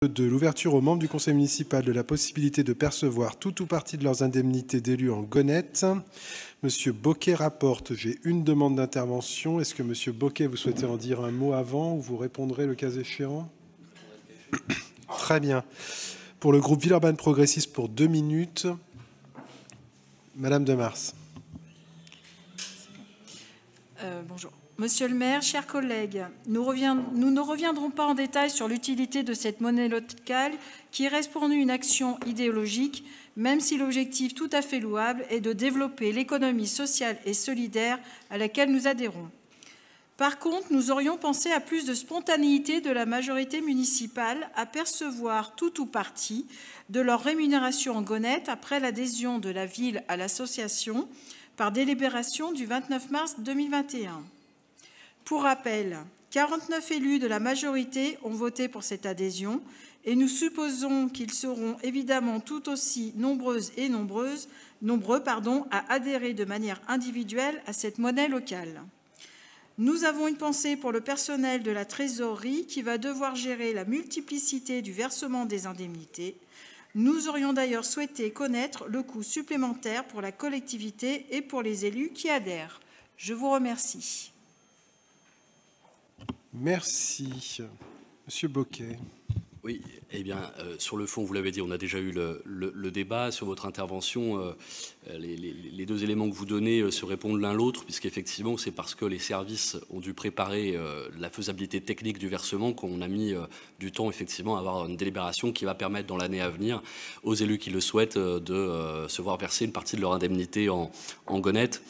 de l'ouverture aux membres du conseil municipal de la possibilité de percevoir tout ou partie de leurs indemnités d'élus en gonettes. Monsieur Bocquet rapporte. J'ai une demande d'intervention. Est-ce que Monsieur Bocquet, vous souhaitez en dire un mot avant ou vous répondrez le cas échéant? Très bien. Pour le groupe Villeurbanne Progressiste, pour 2 minutes, Madame de Mars. Bonjour. Monsieur le maire, chers collègues, nous ne reviendrons pas en détail sur l'utilité de cette monnaie locale qui reste pour nous une action idéologique, même si l'objectif tout à fait louable est de développer l'économie sociale et solidaire à laquelle nous adhérons. Par contre, nous aurions pensé à plus de spontanéité de la majorité municipale à percevoir tout ou partie de leur rémunération en gonettes après l'adhésion de la ville à l'association par délibération du 29 mars 2021. Pour rappel, 49 élus de la majorité ont voté pour cette adhésion et nous supposons qu'ils seront évidemment tout aussi nombreux à adhérer de manière individuelle à cette monnaie locale. Nous avons une pensée pour le personnel de la trésorerie qui va devoir gérer la multiplicité du versement des indemnités. Nous aurions d'ailleurs souhaité connaître le coût supplémentaire pour la collectivité et pour les élus qui adhèrent. Je vous remercie. Merci. Monsieur Bocquet. Oui, eh bien, sur le fond, vous l'avez dit, on a déjà eu le débat. Sur votre intervention, les deux éléments que vous donnez se répondent l'un l'autre, puisqu'effectivement, c'est parce que les services ont dû préparer la faisabilité technique du versement qu'on a mis du temps, effectivement, à avoir une délibération qui va permettre, dans l'année à venir, aux élus qui le souhaitent, de se voir verser une partie de leur indemnité en gonettes.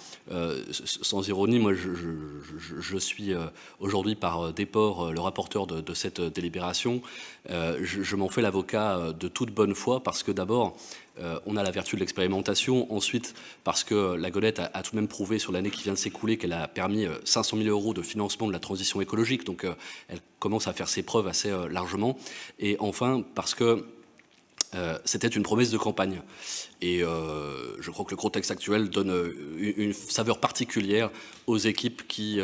Sans ironie, moi, je suis aujourd'hui par déport le rapporteur de cette délibération. Je m'en fais l'avocat de toute bonne foi parce que d'abord, on a la vertu de l'expérimentation. Ensuite, parce que la gonette a tout de même prouvé sur l'année qui vient de s'écouler qu'elle a permis 500 000 € de financement de la transition écologique. Donc, elle commence à faire ses preuves assez largement. Et enfin, parce que c'était une promesse de campagne. Et je crois que le contexte actuel donne une saveur particulière aux équipes qui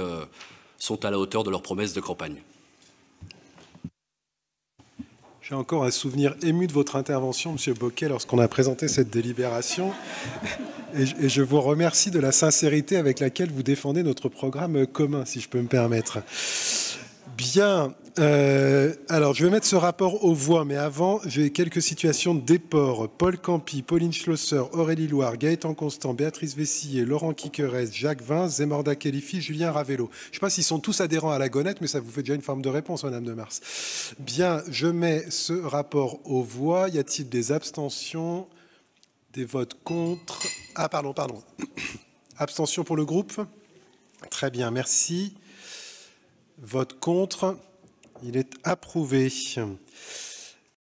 sont à la hauteur de leurs promesses de campagne. J'ai encore un souvenir ému de votre intervention, Monsieur Bocquet, lorsqu'on a présenté cette délibération. Et je vous remercie de la sincérité avec laquelle vous défendez notre programme commun, si je peux me permettre. Bien. Alors, je vais mettre ce rapport aux voix, mais avant, j'ai quelques situations de déport. Paul Campi, Pauline Schlosser, Aurélie Loire, Gaëtan Constant, Béatrice Vessillier, Laurent Quiquerez, Jacques Vin, Zemorda Kelifi, Julien Ravello. Je ne sais pas s'ils sont tous adhérents à la gonette, mais ça vous fait déjà une forme de réponse, Madame de Mars. Bien, je mets ce rapport aux voix. Y a-t-il des abstentions? Des votes contre? Ah, pardon. Abstention pour le groupe? Très bien, merci. Vote contre? Il est approuvé.